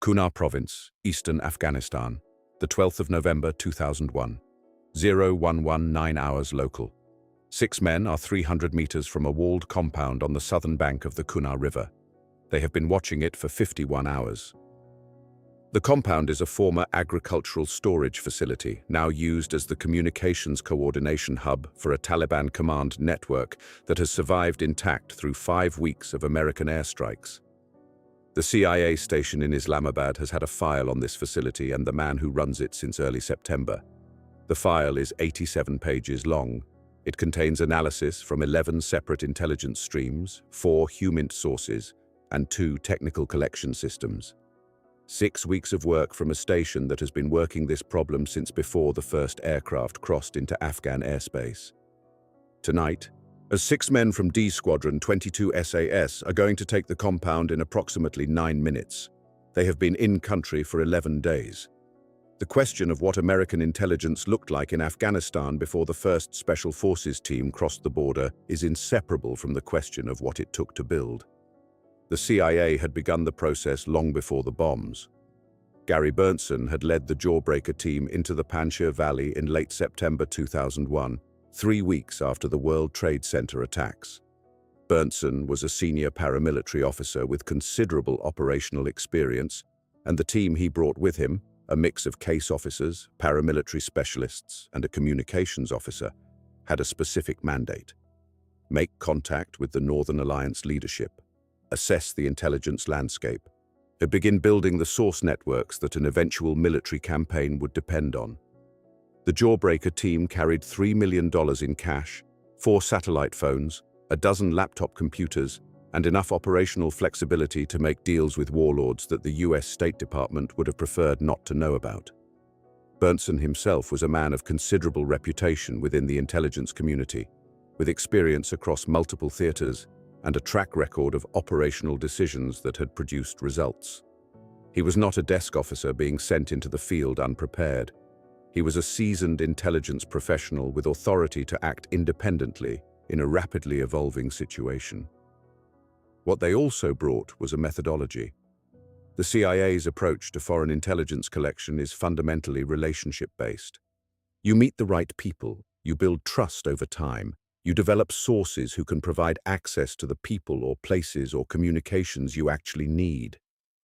Kunar Province, Eastern Afghanistan, the 12th of November 2001, 0119 hours local. 6 men are 300 meters from a walled compound on the southern bank of the Kunar River. They have been watching it for 51 hours. The compound is a former agricultural storage facility, now used as the communications coordination hub for a Taliban command network that has survived intact through 5 weeks of American airstrikes. The CIA station in Islamabad has had a file on this facility and the man who runs it since early September. The file is 87 pages long. It contains analysis from 11 separate intelligence streams, 4 human sources, and 2 technical collection systems. 6 weeks of work from a station that has been working this problem since before the first aircraft crossed into Afghan airspace. Tonight, as 6 men from D Squadron 22 SAS are going to take the compound in approximately 9 minutes. They have been in country for 11 days. The question of what American intelligence looked like in Afghanistan before the first Special Forces team crossed the border is inseparable from the question of what it took to build. The CIA had begun the process long before the bombs. Gary Berntsen had led the Jawbreaker team into the Panjshir Valley in late September 2001, 3 weeks after the World Trade Center attacks. Berntsen was a senior paramilitary officer with considerable operational experience, and the team he brought with him, a mix of case officers, paramilitary specialists, and a communications officer, had a specific mandate: make contact with the Northern Alliance leadership, assess the intelligence landscape, and begin building the source networks that an eventual military campaign would depend on. The Jawbreaker team carried $3 million in cash, 4 satellite phones, a dozen laptop computers, and enough operational flexibility to make deals with warlords that the US State Department would have preferred not to know about. Berntsen himself was a man of considerable reputation within the intelligence community, with experience across multiple theaters and a track record of operational decisions that had produced results. He was not a desk officer being sent into the field unprepared. He was a seasoned intelligence professional with authority to act independently in a rapidly evolving situation. What they also brought was a methodology. The CIA's approach to foreign intelligence collection is fundamentally relationship-based. You meet the right people, you build trust over time, you develop sources who can provide access to the people or places or communications you actually need.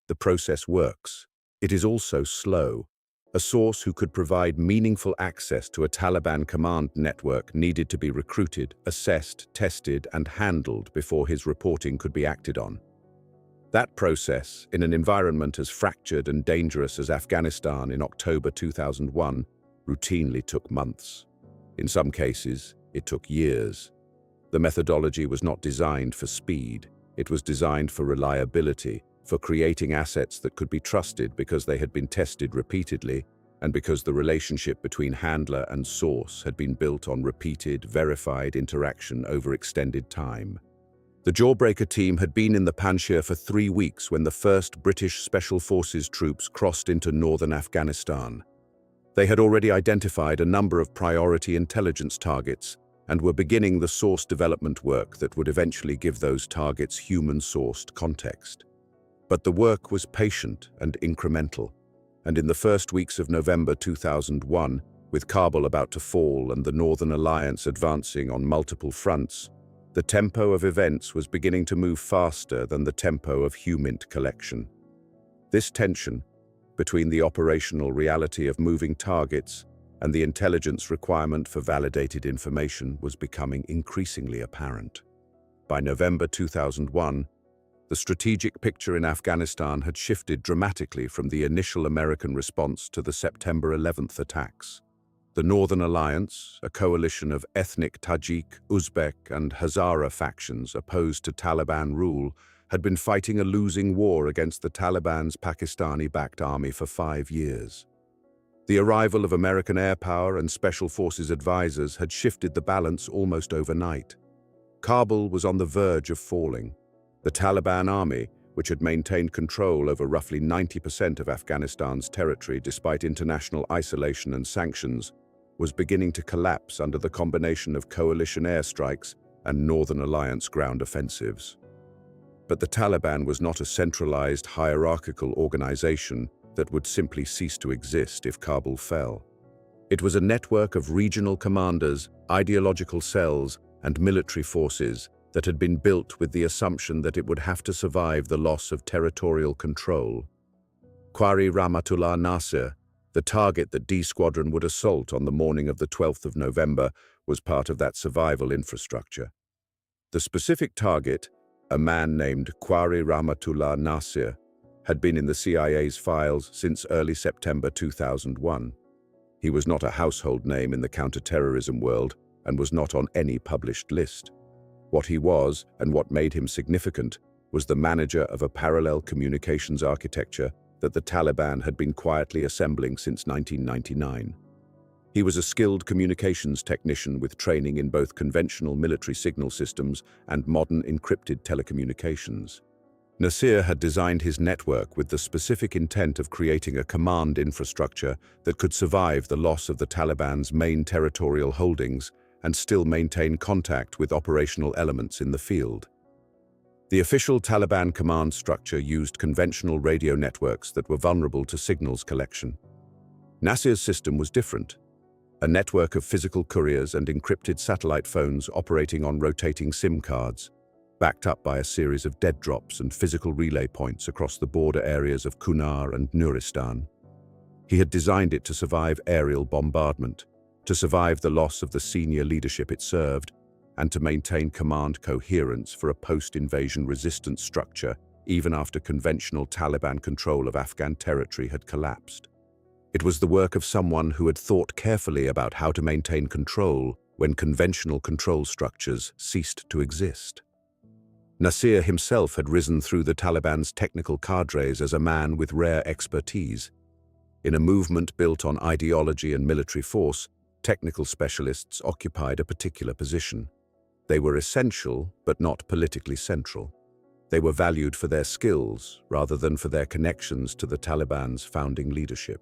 The process works. It is also slow. A source who could provide meaningful access to a Taliban command network needed to be recruited, assessed, tested, and handled before his reporting could be acted on. That process, in an environment as fractured and dangerous as Afghanistan in October 2001, routinely took months. In some cases, it took years. The methodology was not designed for speed. It was designed for reliability, for creating assets that could be trusted because they had been tested repeatedly and because the relationship between handler and source had been built on repeated, verified interaction over extended time. The Jawbreaker team had been in the Panjshir for 3 weeks when the first British Special Forces troops crossed into northern Afghanistan. They had already identified a number of priority intelligence targets and were beginning the source development work that would eventually give those targets human-sourced context. But the work was patient and incremental, and in the first weeks of November 2001, with Kabul about to fall and the Northern Alliance advancing on multiple fronts, the tempo of events was beginning to move faster than the tempo of human collection. This tension, between the operational reality of moving targets and the intelligence requirement for validated information, was becoming increasingly apparent. By November 2001, the strategic picture in Afghanistan had shifted dramatically from the initial American response to the September 11th attacks. The Northern Alliance, a coalition of ethnic Tajik, Uzbek, and Hazara factions opposed to Taliban rule, had been fighting a losing war against the Taliban's Pakistani-backed army for 5 years. The arrival of American air power and Special Forces advisors had shifted the balance almost overnight. Kabul was on the verge of falling. The Taliban army, which had maintained control over roughly 90% of Afghanistan's territory despite international isolation and sanctions, was beginning to collapse under the combination of coalition airstrikes and Northern Alliance ground offensives. But the Taliban was not a centralized, hierarchical organization that would simply cease to exist if Kabul fell. It was a network of regional commanders, ideological cells, and military forces that had been built with the assumption that it would have to survive the loss of territorial control. Qari Rahmatullah Nasir, the target that D Squadron would assault on the morning of the 12th of November, was part of that survival infrastructure. The specific target, a man named Qari Rahmatullah Nasir, had been in the CIA's files since early September 2001. He was not a household name in the counterterrorism world and was not on any published list. What he was, and what made him significant, was the manager of a parallel communications architecture that the Taliban had been quietly assembling since 1999. He was a skilled communications technician with training in both conventional military signal systems and modern encrypted telecommunications. Nasir had designed his network with the specific intent of creating a command infrastructure that could survive the loss of the Taliban's main territorial holdings and still maintain contact with operational elements in the field. The official Taliban command structure used conventional radio networks that were vulnerable to signals collection. Nasir's system was different. A network of physical couriers and encrypted satellite phones operating on rotating SIM cards, backed up by a series of dead drops and physical relay points across the border areas of Kunar and Nuristan. He had designed it to survive aerial bombardment, to survive the loss of the senior leadership it served, and to maintain command coherence for a post-invasion resistance structure even after conventional Taliban control of Afghan territory had collapsed. It was the work of someone who had thought carefully about how to maintain control when conventional control structures ceased to exist. Nasir himself had risen through the Taliban's technical cadres as a man with rare expertise. In a movement built on ideology and military force, technical specialists occupied a particular position. They were essential, but not politically central. They were valued for their skills rather than for their connections to the Taliban's founding leadership.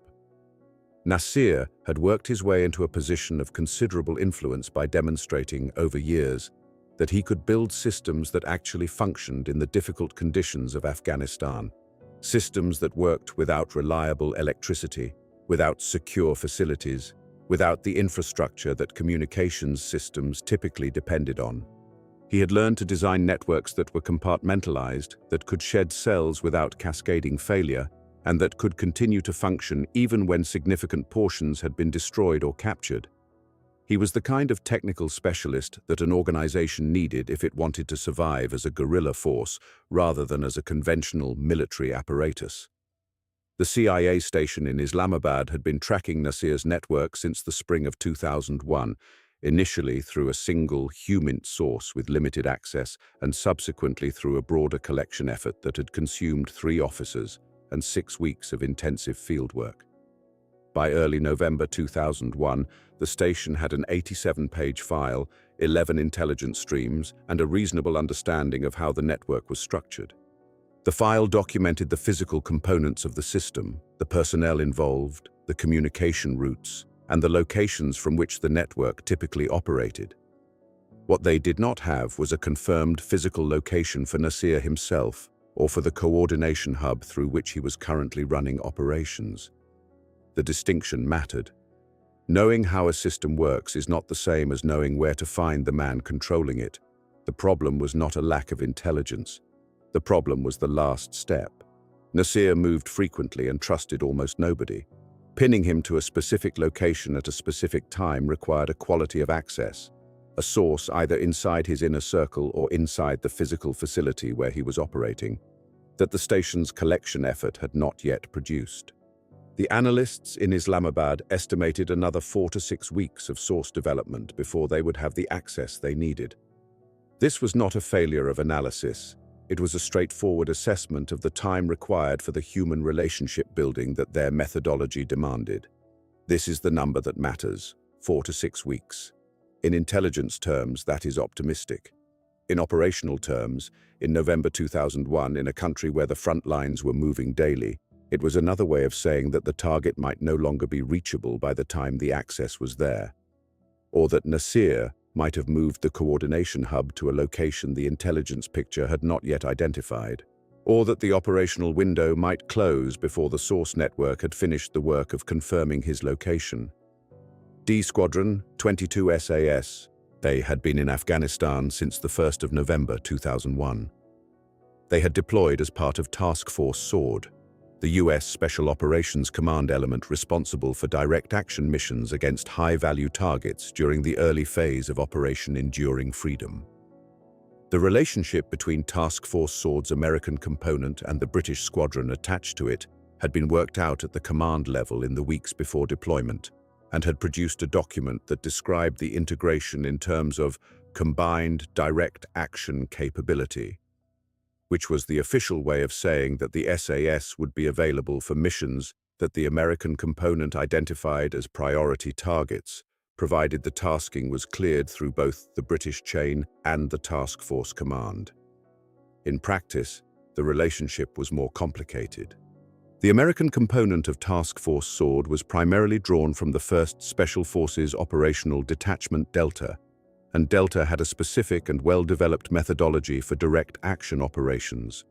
Nasir had worked his way into a position of considerable influence by demonstrating, over years, that he could build systems that actually functioned in the difficult conditions of Afghanistan, systems that worked without reliable electricity, without secure facilities, without the infrastructure that communications systems typically depended on. He had learned to design networks that were compartmentalized, that could shed cells without cascading failure, and that could continue to function even when significant portions had been destroyed or captured. He was the kind of technical specialist that an organization needed if it wanted to survive as a guerrilla force rather than as a conventional military apparatus. The CIA station in Islamabad had been tracking Nasir's network since the spring of 2001, initially through a single human source with limited access and subsequently through a broader collection effort that had consumed 3 officers and 6 weeks of intensive fieldwork. By early November 2001, the station had an 87-page file, 11 intelligence streams, and a reasonable understanding of how the network was structured. The file documented the physical components of the system, the personnel involved, the communication routes, and the locations from which the network typically operated. What they did not have was a confirmed physical location for Nasir himself or for the coordination hub through which he was currently running operations. The distinction mattered. Knowing how a system works is not the same as knowing where to find the man controlling it. The problem was not a lack of intelligence. The problem was the last step. Nasir moved frequently and trusted almost nobody. Pinning him to a specific location at a specific time required a quality of access, a source either inside his inner circle or inside the physical facility where he was operating, that the station's collection effort had not yet produced. The analysts in Islamabad estimated another 4 to 6 weeks of source development before they would have the access they needed. This was not a failure of analysis. It was a straightforward assessment of the time required for the human relationship building that their methodology demanded. This is the number that matters, 4 to 6 weeks. In intelligence terms, that is optimistic. In operational terms, in November 2001, in a country where the front lines were moving daily, it was another way of saying that the target might no longer be reachable by the time the access was there, or that Nasir might have moved the coordination hub to a location the intelligence picture had not yet identified, or that the operational window might close before the source network had finished the work of confirming his location. D Squadron, 22 SAS. They had been in Afghanistan since the 1st of November 2001. They had deployed as part of Task Force SWORD, the US Special Operations Command element responsible for direct action missions against high-value targets during the early phase of Operation Enduring Freedom. The relationship between Task Force SWORD's American component and the British squadron attached to it had been worked out at the command level in the weeks before deployment, and had produced a document that described the integration in terms of combined direct action capability, which was the official way of saying that the SAS would be available for missions that the American component identified as priority targets, provided the tasking was cleared through both the British chain and the Task Force command. In practice, the relationship was more complicated. The American component of Task Force SWORD was primarily drawn from the 1st Special Forces Operational Detachment Delta, and Delta had a specific and well-developed methodology for direct action operations.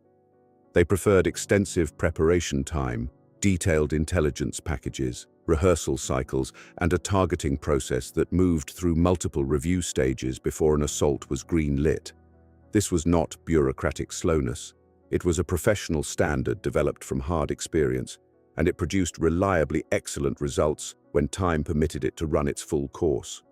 They preferred extensive preparation time, detailed intelligence packages, rehearsal cycles, and a targeting process that moved through multiple review stages before an assault was green-lit. This was not bureaucratic slowness. It was a professional standard developed from hard experience, and it produced reliably excellent results when time permitted it to run its full course.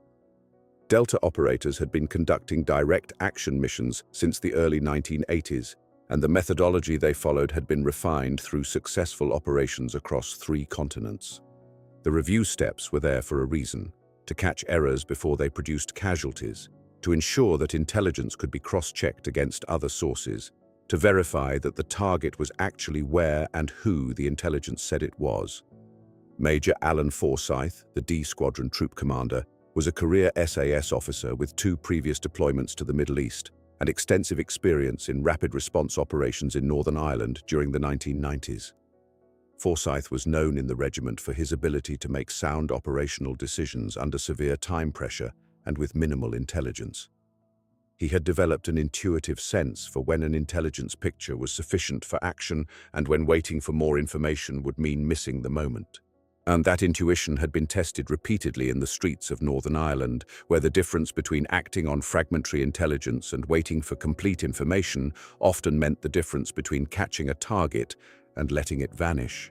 Delta operators had been conducting direct action missions since the early 1980s, and the methodology they followed had been refined through successful operations across 3 continents. The review steps were there for a reason: to catch errors before they produced casualties, to ensure that intelligence could be cross-checked against other sources, to verify that the target was actually where and who the intelligence said it was. Major Alan Forsyth, the D Squadron troop commander, was a career SAS officer with 2 previous deployments to the Middle East and extensive experience in rapid response operations in Northern Ireland during the 1990s. Forsyth was known in the regiment for his ability to make sound operational decisions under severe time pressure and with minimal intelligence. He had developed an intuitive sense for when an intelligence picture was sufficient for action and when waiting for more information would mean missing the moment. And that intuition had been tested repeatedly in the streets of Northern Ireland, where the difference between acting on fragmentary intelligence and waiting for complete information often meant the difference between catching a target and letting it vanish.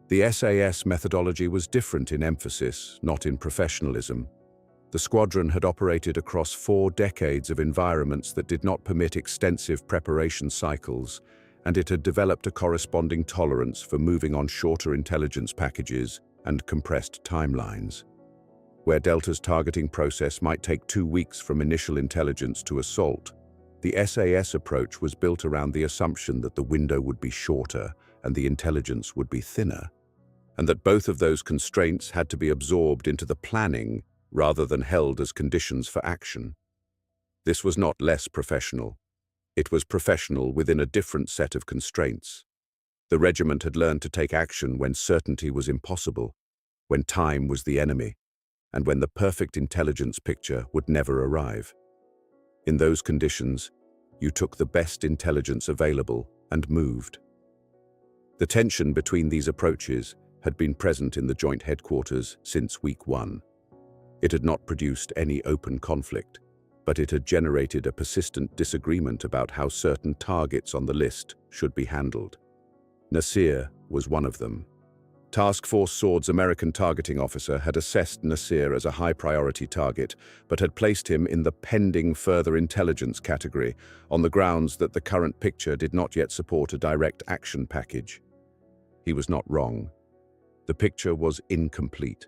The SAS methodology was different in emphasis, not in professionalism. The squadron had operated across 4 decades of environments that did not permit extensive preparation cycles, and it had developed a corresponding tolerance for moving on shorter intelligence packages and compressed timelines. Where Delta's targeting process might take 2 weeks from initial intelligence to assault, the SAS approach was built around the assumption that the window would be shorter and the intelligence would be thinner, and that both of those constraints had to be absorbed into the planning rather than held as conditions for action. This was not less professional. It was professional within a different set of constraints. The regiment had learned to take action when certainty was impossible, when time was the enemy, and when the perfect intelligence picture would never arrive. In those conditions, you took the best intelligence available and moved. The tension between these approaches had been present in the joint headquarters since week 1. It had not produced any open conflict, but it had generated a persistent disagreement about how certain targets on the list should be handled. Nasir was one of them. Task Force SWORD's American targeting officer had assessed Nasir as a high-priority target, but had placed him in the pending further intelligence category on the grounds that the current picture did not yet support a direct action package. He was not wrong. The picture was incomplete.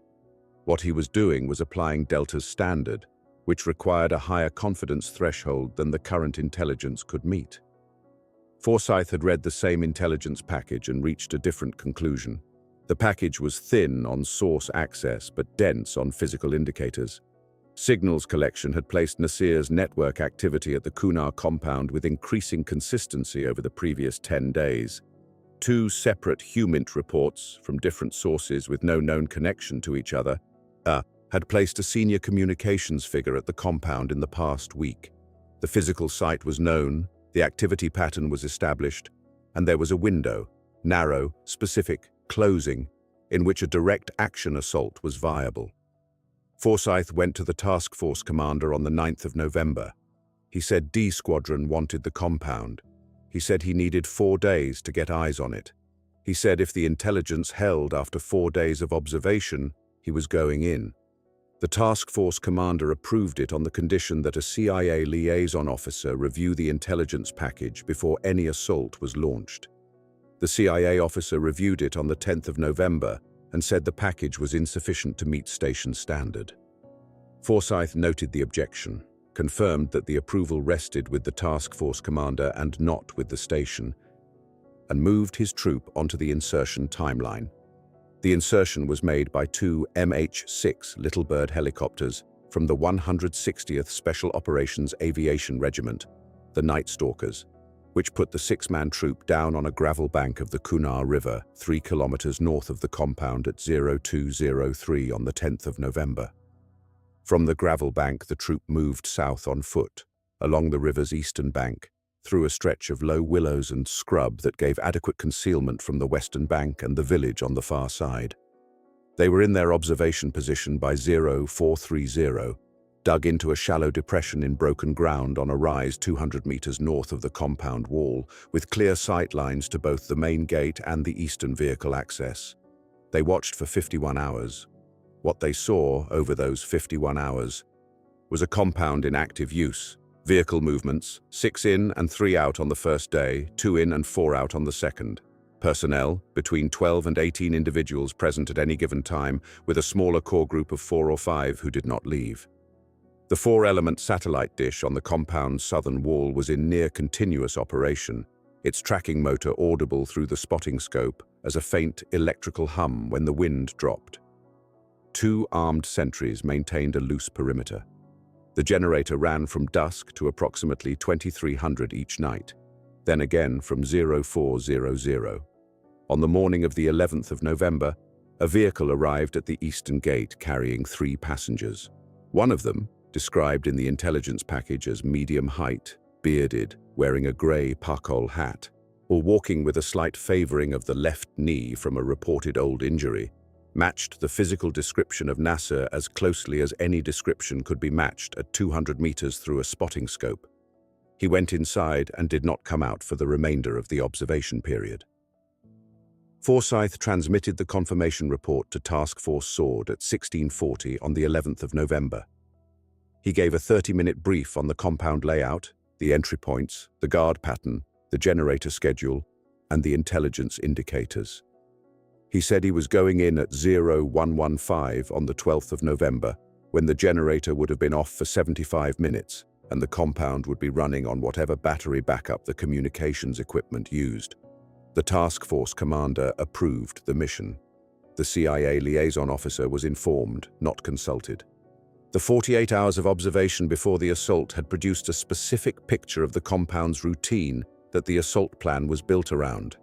What he was doing was applying Delta's standard, which required a higher confidence threshold than the current intelligence could meet. Forsyth had read the same intelligence package and reached a different conclusion. The package was thin on source access but dense on physical indicators. Signals collection had placed Nasir's network activity at the Kunar compound with increasing consistency over the previous 10 days. 2 separate HUMINT reports from different sources with no known connection to each other had placed a senior communications figure at the compound in the past week. The physical site was known, the activity pattern was established, and there was a window, narrow, specific, closing, in which a direct action assault was viable. Forsyth went to the task force commander on the 9th of November. He said D Squadron wanted the compound. He said he needed 4 days to get eyes on it. He said if the intelligence held after 4 days of observation, he was going in. The task force commander approved it on the condition that a CIA liaison officer review the intelligence package before any assault was launched. The CIA officer reviewed it on the 10th of November and said the package was insufficient to meet station standard. Forsyth noted the objection, confirmed that the approval rested with the task force commander and not with the station, and moved his troop onto the insertion timeline. The insertion was made by 2 MH-6 Little Bird helicopters from the 160th Special Operations Aviation Regiment, the Night Stalkers, which put the 6-man troop down on a gravel bank of the Kunar River, 3 kilometers north of the compound at 0203 on the 10th of November. From the gravel bank, the troop moved south on foot, along the river's eastern bank, through a stretch of low willows and scrub that gave adequate concealment from the western bank and the village on the far side. They were in their observation position by 0430, dug into a shallow depression in broken ground on a rise 200 meters north of the compound wall, with clear sight lines to both the main gate and the eastern vehicle access. They watched for 51 hours. What they saw over those 51 hours was a compound in active use. Vehicle movements, 6 in and 3 out on the first day, 2 in and 4 out on the second. Personnel, between 12 and 18 individuals present at any given time, with a smaller core group of 4 or 5 who did not leave. The 4-element satellite dish on the compound's southern wall was in near-continuous operation, its tracking motor audible through the spotting scope as a faint electrical hum when the wind dropped. 2 armed sentries maintained a loose perimeter. The generator ran from dusk to approximately 2300 each night, then again from 0400. On the morning of the 11th of November, a vehicle arrived at the eastern gate carrying 3 passengers. One of them, described in the intelligence package as medium height, bearded, wearing a grey parcol hat, or walking with a slight favoring of the left knee from a reported old injury, matched the physical description of Nasser as closely as any description could be matched at 200 meters through a spotting scope. He went inside and did not come out for the remainder of the observation period. Forsyth transmitted the confirmation report to Task Force Sword at 1640 on the 11th of November. He gave a 30-minute brief on the compound layout, the entry points, the guard pattern, the generator schedule, and the intelligence indicators. He said he was going in at 0115 on the 12th of November, when the generator would have been off for 75 minutes, and the compound would be running on whatever battery backup the communications equipment used. The task force commander approved the mission. The CIA liaison officer was informed, not consulted. The 48 hours of observation before the assault had produced a specific picture of the compound's routine that the assault plan was built around.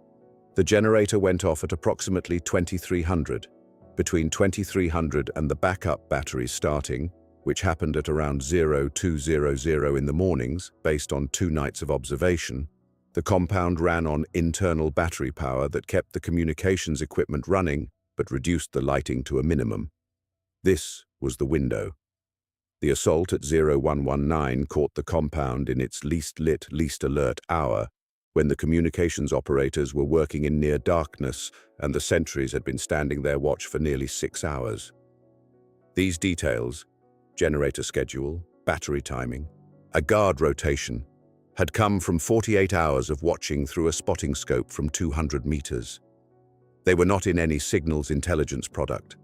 The generator went off at approximately 2300. Between 2300 and the backup batteries starting, which happened at around 0200 in the mornings, based on 2 nights of observation, the compound ran on internal battery power that kept the communications equipment running, but reduced the lighting to a minimum. This was the window. The assault at 0119 caught the compound in its least lit, least alert hour, when the communications operators were working in near darkness and the sentries had been standing their watch for nearly 6 hours. These details, generator schedule, battery timing, a guard rotation, had come from 48 hours of watching through a spotting scope from 200 meters. They were not in any signals intelligence product.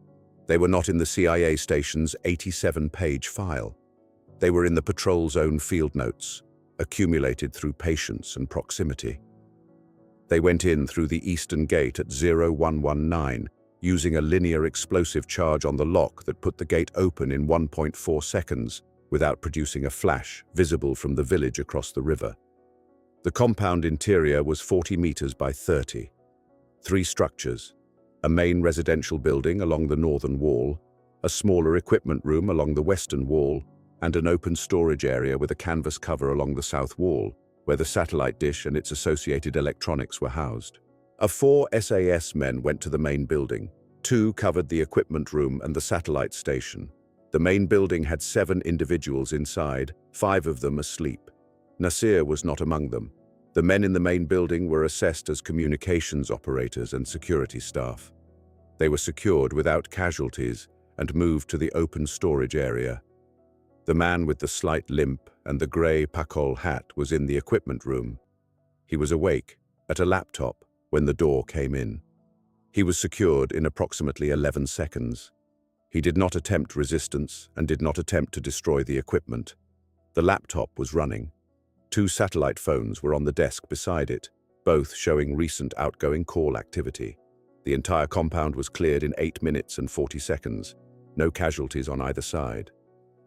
They were not in the CIA station's 87-page file. They were in the patrol's own field notes, accumulated through patience and proximity. They went in through the eastern gate at 0119, using a linear explosive charge on the lock that put the gate open in 1.4 seconds without producing a flash visible from the village across the river. The compound interior was 40 meters by 30. 3 structures, a main residential building along the northern wall, a smaller equipment room along the western wall, and an open storage area with a canvas cover along the south wall, where the satellite dish and its associated electronics were housed. Of 4 SAS men went to the main building. 2 covered the equipment room and the satellite station. The main building had 7 individuals inside, 5 of them asleep. Nasir was not among them. The men in the main building were assessed as communications operators and security staff. They were secured without casualties and moved to the open storage area. The man with the slight limp and the grey pakol hat was in the equipment room. He was awake, at a laptop, when the door came in. He was secured in approximately 11 seconds. He did not attempt resistance and did not attempt to destroy the equipment. The laptop was running. 2 satellite phones were on the desk beside it, both showing recent outgoing call activity. The entire compound was cleared in 8 minutes and 40 seconds. No casualties on either side.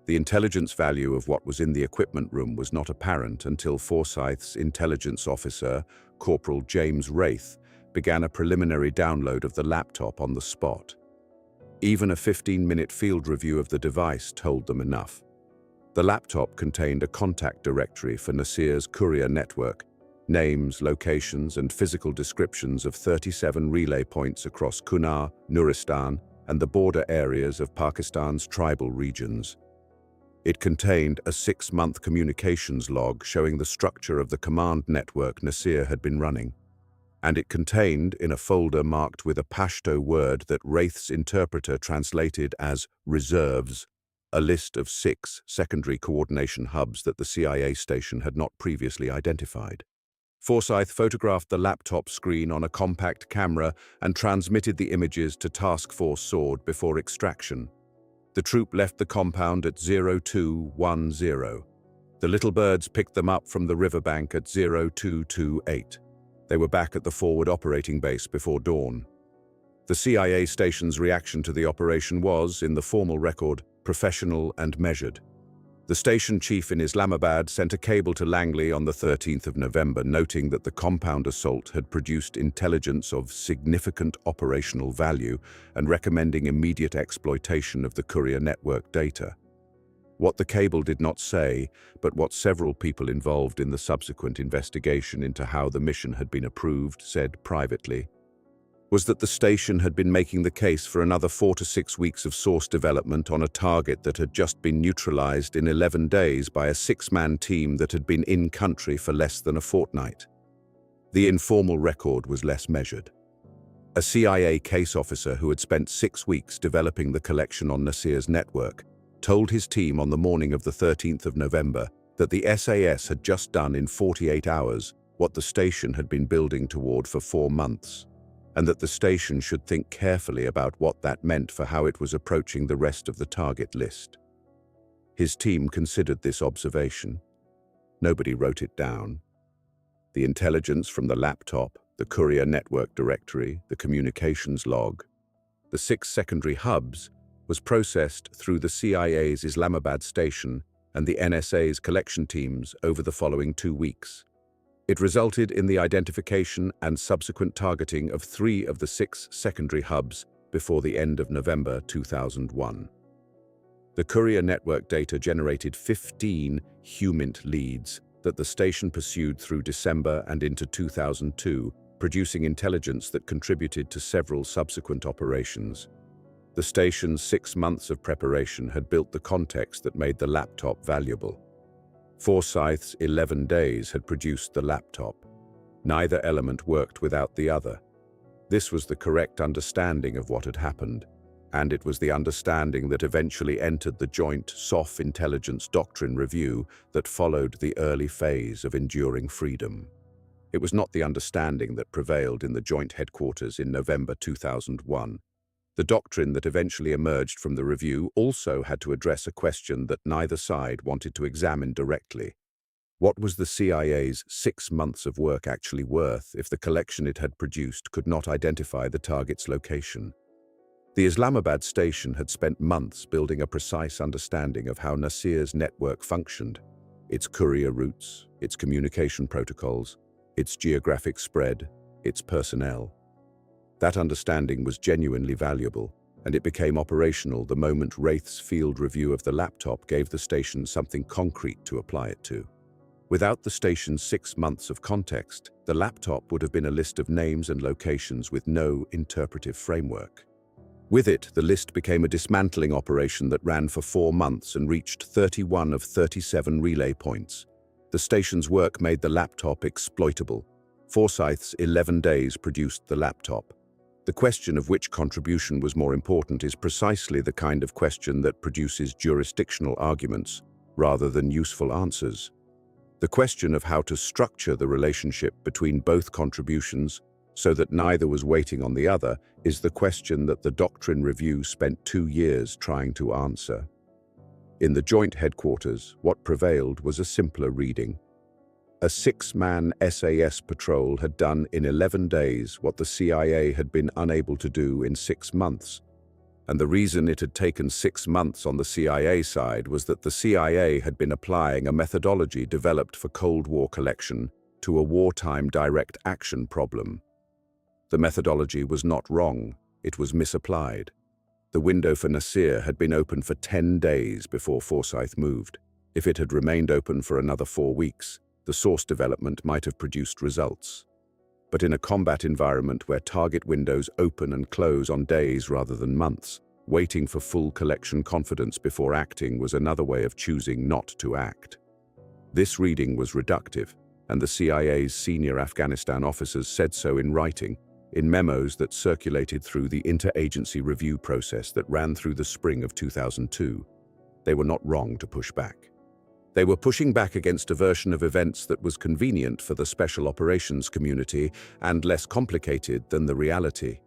The intelligence value of what was in the equipment room was not apparent until Forsyth's intelligence officer, Corporal James Wraith, began a preliminary download of the laptop on the spot. Even a 15-minute field review of the device told them enough. The laptop contained a contact directory for Nasir's courier network, names, locations, and physical descriptions of 37 relay points across Kunar, Nuristan, and the border areas of Pakistan's tribal regions. It contained a 6-month communications log showing the structure of the command network Nasir had been running. And it contained, in a folder marked with a Pashto word that Wraith's interpreter translated as reserves, a list of 6 secondary coordination hubs that the CIA station had not previously identified. Forsyth photographed the laptop screen on a compact camera and transmitted the images to Task Force Sword before extraction. The troop left the compound at 0210. The little birds picked them up from the riverbank at 0228. They were back at the forward operating base before dawn. The CIA station's reaction to the operation was, in the formal record, professional and measured. The station chief in Islamabad sent a cable to Langley on the 13th of November, noting that the compound assault had produced intelligence of significant operational value and recommending immediate exploitation of the courier network data. What the cable did not say, but what several people involved in the subsequent investigation into how the mission had been approved said privately, was that the station had been making the case for another 4 to 6 weeks of source development on a target that had just been neutralized in 11 days by a 6-man team that had been in country for less than a fortnight. The informal record was less measured. A CIA case officer who had spent 6 weeks developing the collection on Nasir's network told his team on the morning of the 13th of November that the SAS had just done in 48 hours what the station had been building toward for 4 months, and that the station should think carefully about what that meant for how it was approaching the rest of the target list. His team considered this observation. Nobody wrote it down. The intelligence from the laptop, the courier network directory, the communications log, the 6 secondary hubs was processed through the CIA's Islamabad station and the NSA's collection teams over the following 2 weeks. It resulted in the identification and subsequent targeting of 3 of the 6 secondary hubs before the end of November 2001. The courier network data generated 15 HUMINT leads that the station pursued through December and into 2002, producing intelligence that contributed to several subsequent operations. The station's 6 months of preparation had built the context that made the laptop valuable. Forsyth's 11 days had produced the laptop. Neither element worked without the other. This was the correct understanding of what had happened, and it was the understanding that eventually entered the joint SOF intelligence doctrine review that followed the early phase of enduring freedom. It was not the understanding that prevailed in the joint headquarters in November 2001. The doctrine that eventually emerged from the review also had to address a question that neither side wanted to examine directly. What was the CIA's 6 months of work actually worth if the collection it had produced could not identify the target's location? The Islamabad station had spent months building a precise understanding of how Nasir's network functioned, its courier routes, its communication protocols, its geographic spread, its personnel. That understanding was genuinely valuable, and it became operational the moment Wraith's field review of the laptop gave the station something concrete to apply it to. Without the station's 6 months of context, the laptop would have been a list of names and locations with no interpretive framework. With it, the list became a dismantling operation that ran for 4 months and reached 31 of 37 relay points. The station's work made the laptop exploitable. Forsyth's 11 days produced the laptop. The question of which contribution was more important is precisely the kind of question that produces jurisdictional arguments rather than useful answers. The question of how to structure the relationship between both contributions so that neither was waiting on the other is the question that the Doctrine Review spent 2 years trying to answer. In the joint headquarters, what prevailed was a simpler reading. A 6-man SAS patrol had done in 11 days what the CIA had been unable to do in 6 months. And the reason it had taken 6 months on the CIA side was that the CIA had been applying a methodology developed for Cold War collection to a wartime direct action problem. The methodology was not wrong, it was misapplied. The window for Nasir had been open for 10 days before Forsyth moved. If it had remained open for another 4 weeks, the source development might have produced results. But in a combat environment where target windows open and close on days rather than months, waiting for full collection confidence before acting was another way of choosing not to act. This reading was reductive, and the CIA's senior Afghanistan officers said so in writing, in memos that circulated through the interagency review process that ran through the spring of 2002. They were not wrong to push back. They were pushing back against a version of events that was convenient for the special operations community and less complicated than the reality.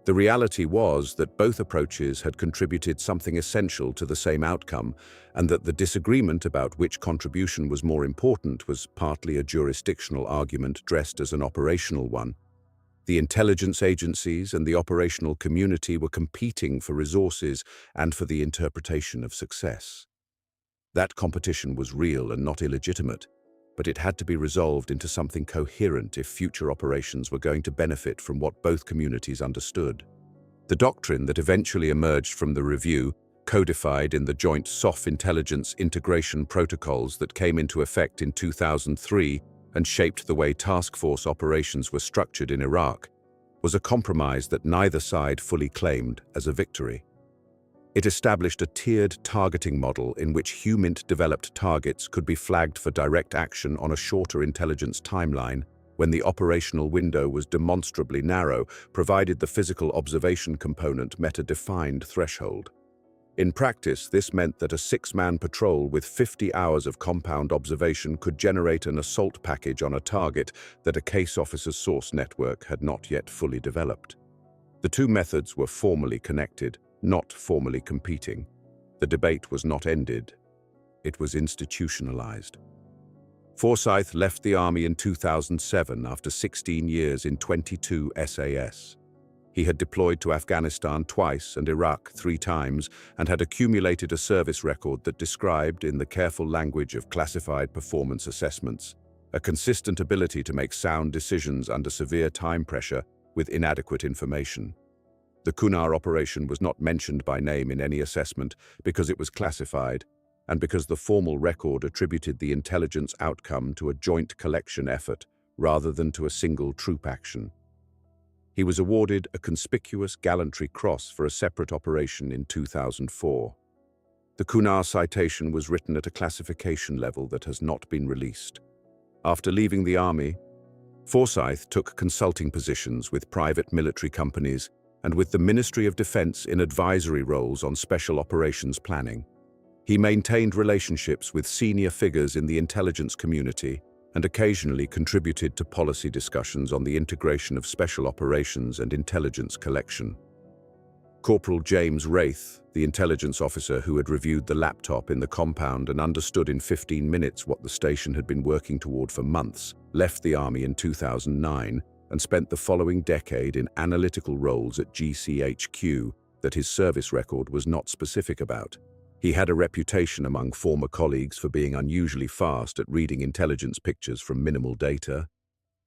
The reality was that both approaches had contributed something essential to the same outcome, and that the disagreement about which contribution was more important was partly a jurisdictional argument dressed as an operational one. The intelligence agencies and the operational community were competing for resources and for the interpretation of success. That competition was real and not illegitimate, but it had to be resolved into something coherent if future operations were going to benefit from what both communities understood. The doctrine that eventually emerged from the review, codified in the Joint SOF Intelligence Integration Protocols that came into effect in 2003 and shaped the way task force operations were structured in Iraq, was a compromise that neither side fully claimed as a victory. It established a tiered targeting model in which HUMINT-developed targets could be flagged for direct action on a shorter intelligence timeline when the operational window was demonstrably narrow, provided the physical observation component met a defined threshold. In practice, this meant that a 6-man patrol with 50 hours of compound observation could generate an assault package on a target that a case officer's source network had not yet fully developed. The two methods were formally connected, not formally competing. The debate was not ended. It was institutionalized. Forsyth left the Army in 2007 after 16 years in 22 SAS. He had deployed to Afghanistan twice and Iraq 3 times and had accumulated a service record that described, in the careful language of classified performance assessments, a consistent ability to make sound decisions under severe time pressure with inadequate information. The Kunar operation was not mentioned by name in any assessment because it was classified, and because the formal record attributed the intelligence outcome to a joint collection effort rather than to a single troop action. He was awarded a conspicuous gallantry cross for a separate operation in 2004. The Kunar citation was written at a classification level that has not been released. After leaving the Army, Forsyth took consulting positions with private military companies and with the Ministry of Defense in advisory roles on special operations planning. He maintained relationships with senior figures in the intelligence community and occasionally contributed to policy discussions on the integration of special operations and intelligence collection. Corporal James Wraith, the intelligence officer who had reviewed the laptop in the compound and understood in 15 minutes what the station had been working toward for months, left the Army in 2009 and spent the following decade in analytical roles at GCHQ that his service record was not specific about. He had a reputation among former colleagues for being unusually fast at reading intelligence pictures from minimal data,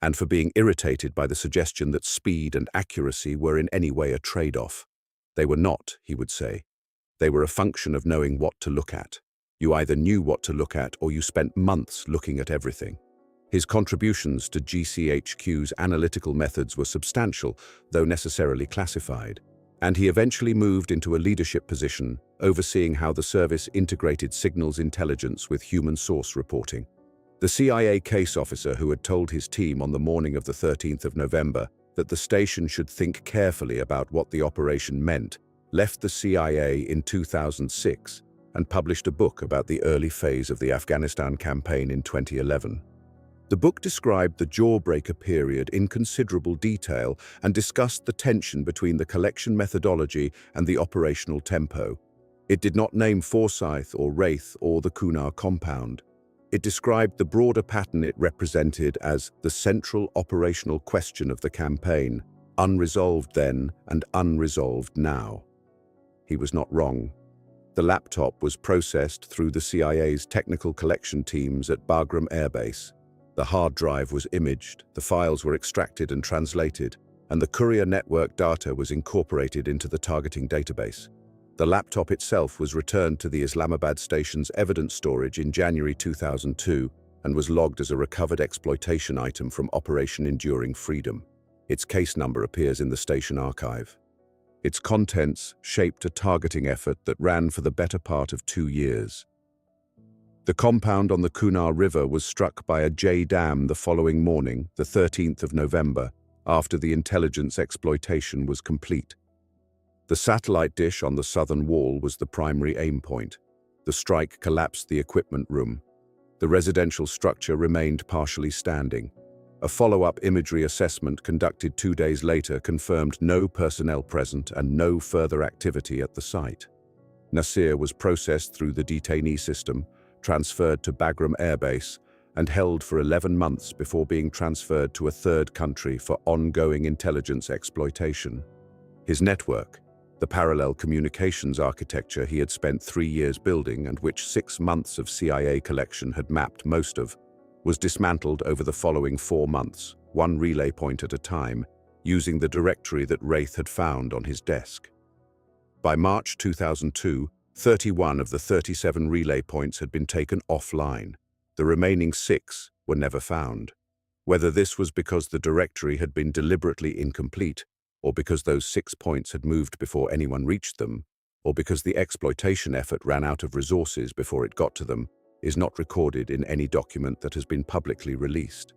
and for being irritated by the suggestion that speed and accuracy were in any way a trade-off. They were not, he would say. They were a function of knowing what to look at. You either knew what to look at or you spent months looking at everything. His contributions to GCHQ's analytical methods were substantial, though necessarily classified, and he eventually moved into a leadership position, overseeing how the service integrated signals intelligence with human source reporting. The CIA case officer who had told his team on the morning of the 13th of November that the station should think carefully about what the operation meant, left the CIA in 2006 and published a book about the early phase of the Afghanistan campaign in 2011. The book described the jawbreaker period in considerable detail and discussed the tension between the collection methodology and the operational tempo. It did not name Forsyth or Wraith or the Kunar compound. It described the broader pattern it represented as the central operational question of the campaign, unresolved then and unresolved now. He was not wrong. The laptop was processed through the CIA's technical collection teams at Bagram Air Base. The hard drive was imaged, the files were extracted and translated, and the courier network data was incorporated into the targeting database. The laptop itself was returned to the Islamabad station's evidence storage in January 2002 and was logged as a recovered exploitation item from Operation Enduring Freedom. Its case number appears in the station archive. Its contents shaped a targeting effort that ran for the better part of 2 years. The compound on the Kunar River was struck by a J dam the following morning, the 13th of November, after the intelligence exploitation was complete. The satellite dish on the southern wall was the primary aim point. The strike collapsed the equipment room. The residential structure remained partially standing. A follow-up imagery assessment conducted 2 days later confirmed no personnel present and no further activity at the site. Nasir was processed through the detainee system, transferred to Bagram Air Base, and held for 11 months before being transferred to a third country for ongoing intelligence exploitation. His network, the parallel communications architecture he had spent 3 years building and which 6 months of CIA collection had mapped most of, was dismantled over the following 4 months, one relay point at a time, using the directory that Wraith had found on his desk. By March 2002, 31 of the 37 relay points had been taken offline. The remaining 6 were never found. Whether this was because the directory had been deliberately incomplete, or because those 6 points had moved before anyone reached them, or because the exploitation effort ran out of resources before it got to them, is not recorded in any document that has been publicly released.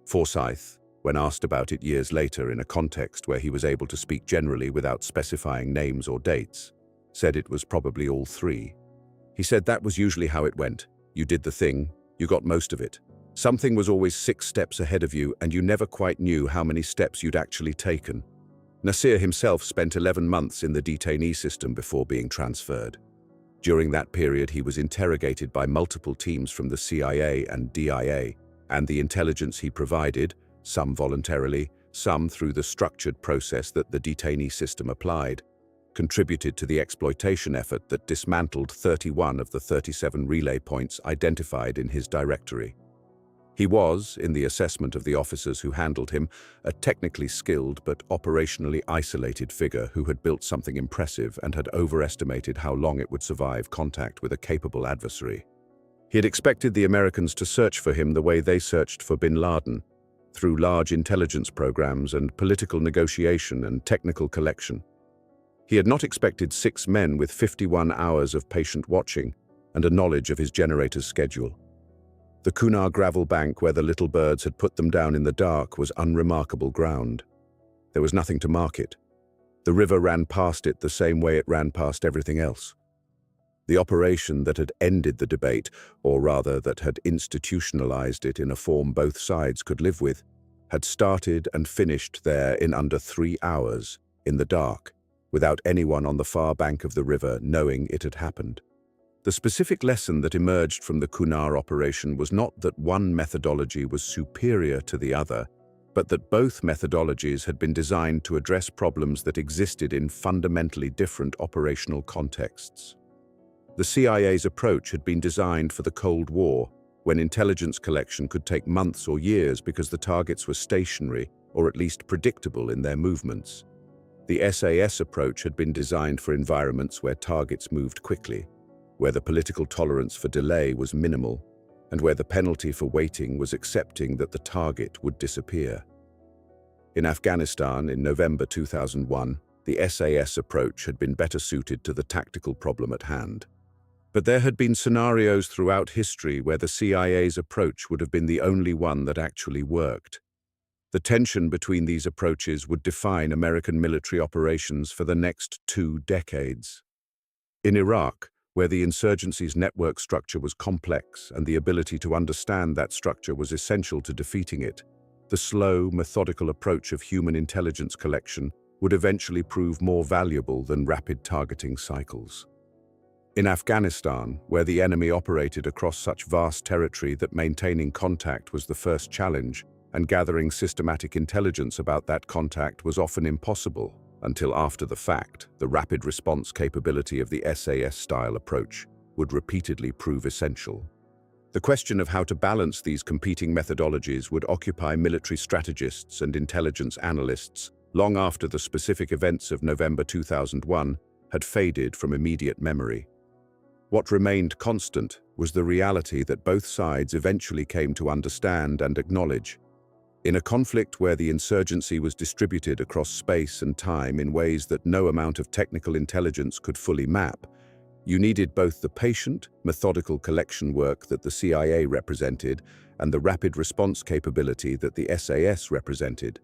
Forsyth, when asked about it years later in a context where he was able to speak generally without specifying names or dates, said it was probably all 3. He said that was usually how it went. You did the thing, you got most of it. Something was always 6 steps ahead of you and you never quite knew how many steps you'd actually taken. Nasir himself spent 11 months in the detainee system before being transferred. During that period, he was interrogated by multiple teams from the CIA and DIA, and the intelligence he provided, some voluntarily, some through the structured process that the detainee system applied, contributed to the exploitation effort that dismantled 31 of the 37 relay points identified in his directory. He was, in the assessment of the officers who handled him, a technically skilled but operationally isolated figure who had built something impressive and had overestimated how long it would survive contact with a capable adversary. He had expected the Americans to search for him the way they searched for bin Laden, through large intelligence programs and political negotiation and technical collection. He had not expected 6 men with 51 hours of patient watching and a knowledge of his generator's schedule. The Kunar gravel bank where the little birds had put them down in the dark was unremarkable ground. There was nothing to mark it. The river ran past it the same way it ran past everything else. The operation that had ended the debate, or rather that had institutionalized it in a form both sides could live with, had started and finished there in under 3 hours, in the dark, without anyone on the far bank of the river knowing it had happened. The specific lesson that emerged from the Kunar operation was not that one methodology was superior to the other, but that both methodologies had been designed to address problems that existed in fundamentally different operational contexts. The CIA's approach had been designed for the Cold War, when intelligence collection could take months or years because the targets were stationary or at least predictable in their movements. The SAS approach had been designed for environments where targets moved quickly, where the political tolerance for delay was minimal, and where the penalty for waiting was accepting that the target would disappear. In Afghanistan in November 2001, the SAS approach had been better suited to the tactical problem at hand. But there had been scenarios throughout history where the CIA's approach would have been the only one that actually worked. The tension between these approaches would define American military operations for the next 2 decades. In Iraq, where the insurgency's network structure was complex and the ability to understand that structure was essential to defeating it, the slow, methodical approach of human intelligence collection would eventually prove more valuable than rapid targeting cycles. In Afghanistan, where the enemy operated across such vast territory that maintaining contact was the first challenge, and gathering systematic intelligence about that contact was often impossible, until after the fact, the rapid response capability of the SAS-style approach would repeatedly prove essential. The question of how to balance these competing methodologies would occupy military strategists and intelligence analysts long after the specific events of November 2001 had faded from immediate memory. What remained constant was the reality that both sides eventually came to understand and acknowledge. In a conflict where the insurgency was distributed across space and time in ways that no amount of technical intelligence could fully map, you needed both the patient, methodical collection work that the CIA represented and the rapid response capability that the SAS represented.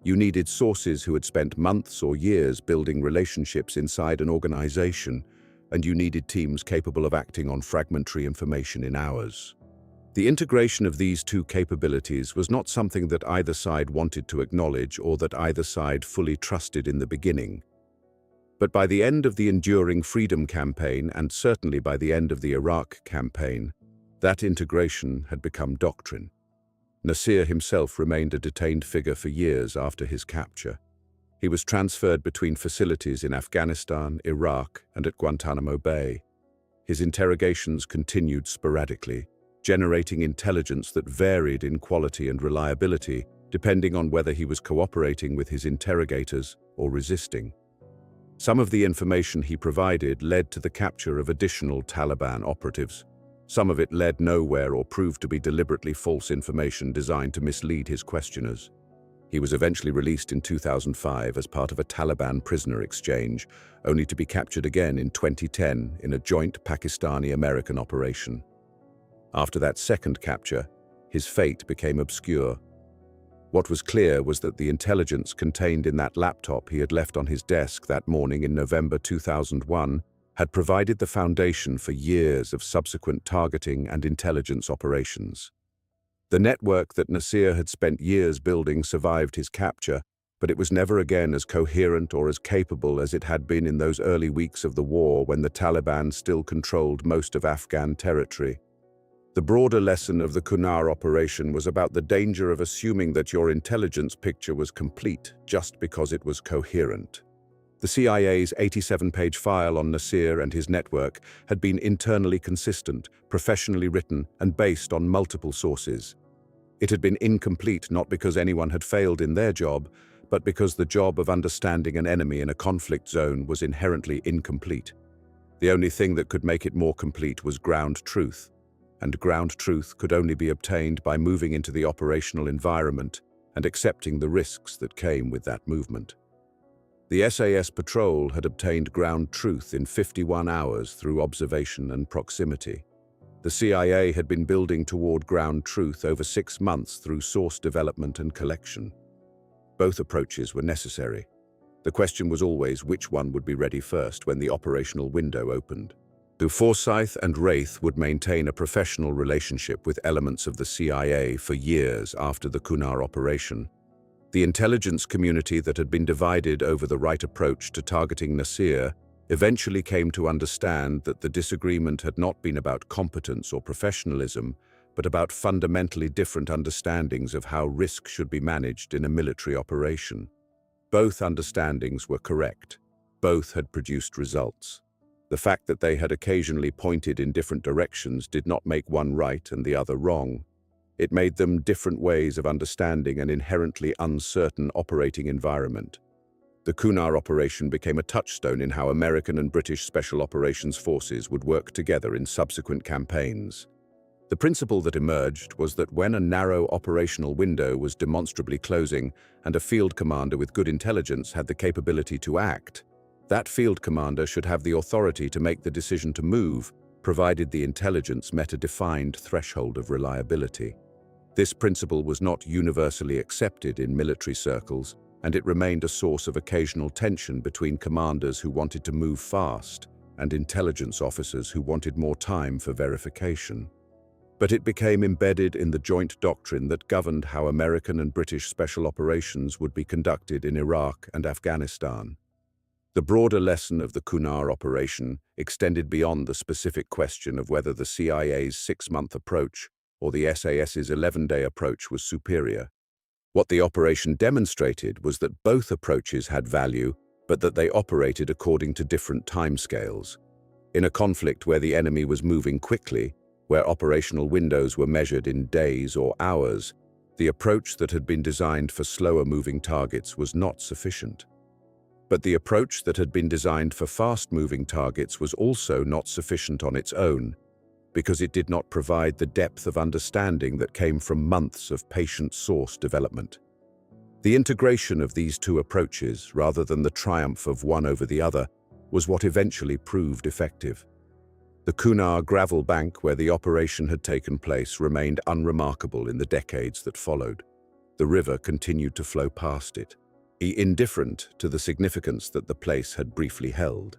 You needed sources who had spent months or years building relationships inside an organization, and you needed teams capable of acting on fragmentary information in hours. The integration of these two capabilities was not something that either side wanted to acknowledge or that either side fully trusted in the beginning. But by the end of the Enduring Freedom Campaign, and certainly by the end of the Iraq campaign, that integration had become doctrine. Nasir himself remained a detained figure for years after his capture. He was transferred between facilities in Afghanistan, Iraq, and at Guantanamo Bay. His interrogations continued sporadically, generating intelligence that varied in quality and reliability, depending on whether he was cooperating with his interrogators or resisting. Some of the information he provided led to the capture of additional Taliban operatives. Some of it led nowhere or proved to be deliberately false information designed to mislead his questioners. He was eventually released in 2005 as part of a Taliban prisoner exchange, only to be captured again in 2010 in a joint Pakistani-American operation. After that second capture, his fate became obscure. What was clear was that the intelligence contained in that laptop he had left on his desk that morning in November 2001 had provided the foundation for years of subsequent targeting and intelligence operations. The network that Nasir had spent years building survived his capture, but it was never again as coherent or as capable as it had been in those early weeks of the war when the Taliban still controlled most of Afghan territory. The broader lesson of the Kunar operation was about the danger of assuming that your intelligence picture was complete just because it was coherent. The CIA's 87-page file on Nasir and his network had been internally consistent, professionally written, and based on multiple sources. It had been incomplete not because anyone had failed in their job, but because the job of understanding an enemy in a conflict zone was inherently incomplete. The only thing that could make it more complete was ground truth, and ground truth could only be obtained by moving into the operational environment and accepting the risks that came with that movement. The SAS patrol had obtained ground truth in 51 hours through observation and proximity. The CIA had been building toward ground truth over 6 months through source development and collection. Both approaches were necessary. The question was always which one would be ready first when the operational window opened. Forsyth and Wraith would maintain a professional relationship with elements of the CIA for years after the Kunar operation. The intelligence community that had been divided over the right approach to targeting Nasir eventually came to understand that the disagreement had not been about competence or professionalism, but about fundamentally different understandings of how risk should be managed in a military operation. Both understandings were correct. Both had produced results. The fact that they had occasionally pointed in different directions did not make one right and the other wrong. It made them different ways of understanding an inherently uncertain operating environment. The Kunar operation became a touchstone in how American and British Special Operations Forces would work together in subsequent campaigns. The principle that emerged was that when a narrow operational window was demonstrably closing and a field commander with good intelligence had the capability to act, that field commander should have the authority to make the decision to move, provided the intelligence met a defined threshold of reliability. This principle was not universally accepted in military circles, and it remained a source of occasional tension between commanders who wanted to move fast and intelligence officers who wanted more time for verification. But it became embedded in the joint doctrine that governed how American and British special operations would be conducted in Iraq and Afghanistan. The broader lesson of the Kunar operation extended beyond the specific question of whether the CIA's 6-month approach or the SAS's 11-day approach was superior. What the operation demonstrated was that both approaches had value, but that they operated according to different timescales. In a conflict where the enemy was moving quickly, where operational windows were measured in days or hours, the approach that had been designed for slower-moving targets was not sufficient. But the approach that had been designed for fast-moving targets was also not sufficient on its own, because it did not provide the depth of understanding that came from months of patient source development. The integration of these two approaches, rather than the triumph of one over the other, was what eventually proved effective. The Kunar gravel bank where the operation had taken place remained unremarkable in the decades that followed. The river continued to flow past it, indifferent to the significance that the place had briefly held.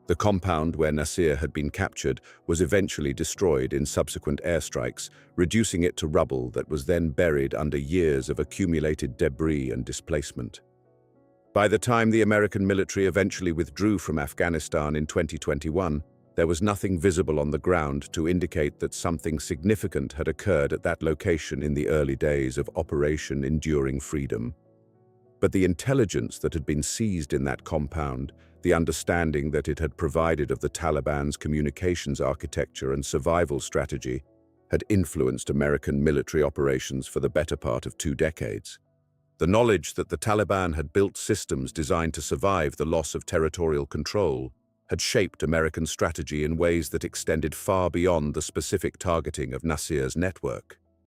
The compound where Nasir had been captured was eventually destroyed in subsequent airstrikes, reducing it to rubble that was then buried under years of accumulated debris and displacement. By the time the American military eventually withdrew from Afghanistan in 2021, there was nothing visible on the ground to indicate that something significant had occurred at that location in the early days of Operation Enduring Freedom. But the intelligence that had been seized in that compound, the understanding that it had provided of the Taliban's communications architecture and survival strategy, had influenced American military operations for the better part of 2 decades. The knowledge that the Taliban had built systems designed to survive the loss of territorial control had shaped American strategy in ways that extended far beyond the specific targeting of Nasir's network.